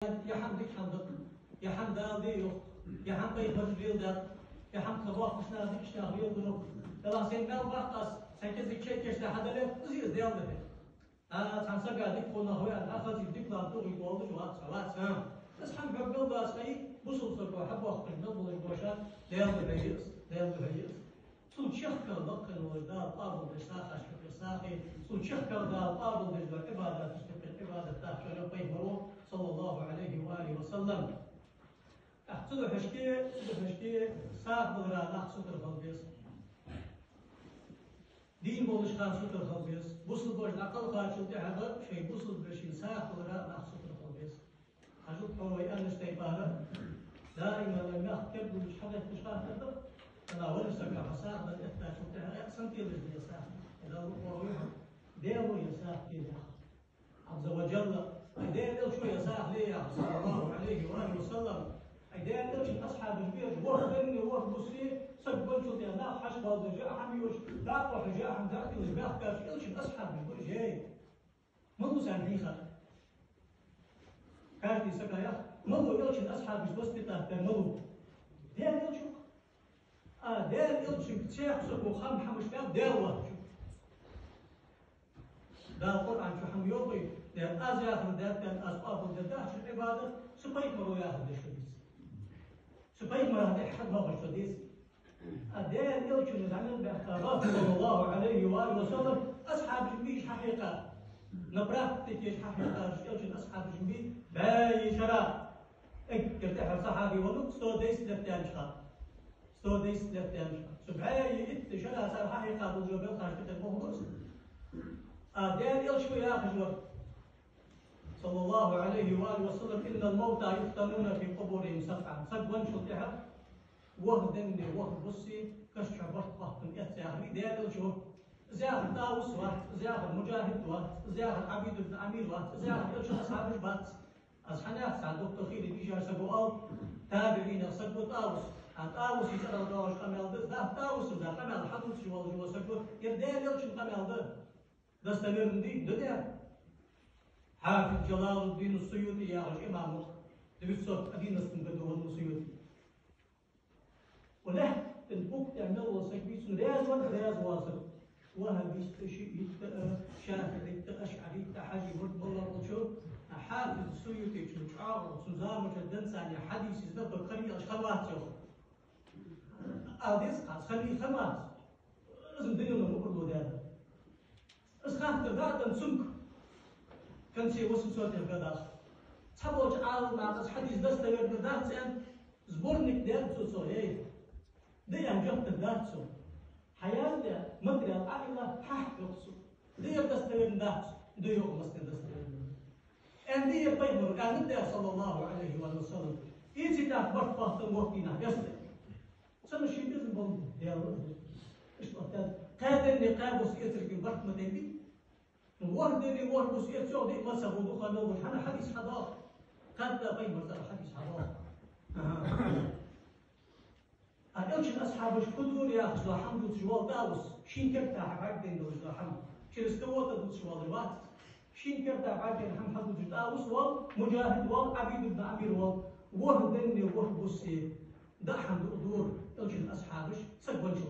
يا حمدك حمدك يا حمد ديو يا حمد يخرج بيلدر يا حمد خباق مشنا ديك شنا بيلدر يلا سين مال باقص سكز كشي كشنا حدا له زيز ديال ده تنسى قاعد يكون هو اخذ يديك لا تو يقول شو هات بس حمد قبل ده سي بوصل سكو حب وقت نضل البوشات ديال الهيئ صوت شيخ كردق الوجدان طابل بساخة شكل ساخي صوت شيخ كردق طابل بجبر عبادة تشتكي عبادة تاكل بيمرو صلى الله عليه وآله وسلم أحسدو حشكي ساق بغرا ناق سوتر خلبيس دين بولش خان سوتر خلبيس بوصل بوش نقل خاشل تحضر شيء بوصل بشين ساق بغرا ناق سوتر خلبيس حجوب حوي أنش تيبارا دائما لما أحكر بوش حدث تشخان تقدر أنا أول سكر حساب الإحتاج متها سنتي اللي يساق إذا هو ديرو يساق كذا عز وجل أيدينا شو يساق ليه صلى الله عليه وآله وسلم أيدينا شو أصحاب البيت وردني وردسي سبب شو تينا حش بالد جاء حميوش لا تروح جاء حم ذاتي وجاء كاش إيش أصحاب البيت جاي منو سامحيخا كارتي سكايا منو إيش أصحاب البيت بس تتاه منو ديرنا شو دير إلشم تشيخ سكو خم حمش بيان دير الله دا القرآن شو حم يوقي دير أز ياخذ دير كان أسباب الدرداء شو العبادة سبيك مرو ياخذ الشديس سبيك مرو ياخذ ما الشديس دير إلشم نزعمل باختارات صلى الله عليه وآله وسلم أصحاب جنبيش حقيقة نبرات تكيش حقيقة إلشم أصحاب جنبي باي شراب كرتاح صحابي ونوك ستو ديس لفتان شخاب ستوديس لفتان سبعاي شلا صار حقيقة بالجبل خارج المهندس دير إلشو يا خجور صلى الله عليه وآله وسلم إن الموتى يفتنون في قبورهم سبعا سبعا شو تحت وهدني وهد بصي كشف بطبط من إتساهري دير إلشو زياغ طاوس واحد زياغ مجاهد واحد زياغ عبيد بن عمير واحد زياغ إلشو أصحاب جبات أصحنا سعد دكتور خيري بيجار سبو تابعين سبو طاوس طاوس يسأل الله قمل ده طاوس ده قمل حدود شو والله جوا سكر يردين يلشم قمل ده دستمر دي ده حافظ جلال الدين السيوطي يا رجل إمامه دبيسوت أدين نسكن بدو السيوطي وله البوك تعمل وسكبيس رياض واصل وهابيس شيء شافعي أشعري حاجي ورد والله وشو حافظ السيوطي شو شعار سوزان مشدن ثانية حديث يزداد بكري أشخاص أديس قاس خلي خماس لازم دنيا نقول له ده أسخاف تبعد سمك كان شيء وصل صوت القداس تبوج عال مع قص حديث دست القداس أن زبورنك ده سو هي ده أنجبت القداس حياة ده مدري العائلة حق يقصو ده دست القداس ده يوم مستن دست أن دي بيمر كان ده صلى الله عليه وسلم إيش تعبر فاطم وقتنا يسلم سنة شيء بيزن بول ديالو إيش بقول قادر نقاب وسيأتر في البرد مدني وردني ورد وسيأتر شو دي ما سبودو خلوا وش أنا حديث حضار قد لا بين مرتبة حديث حضار أدوش أصحاب الكتب يا أخي الحمد لله داوس شين كرتا عبدين دوش الحمد شين استوى تدوس والروات شين كرتا عبدين الحمد لله داوس ومجاهد وعبيد بن عمير وردني ورد وسيأتر ده حمد أدور الجن أصحابش سبب شو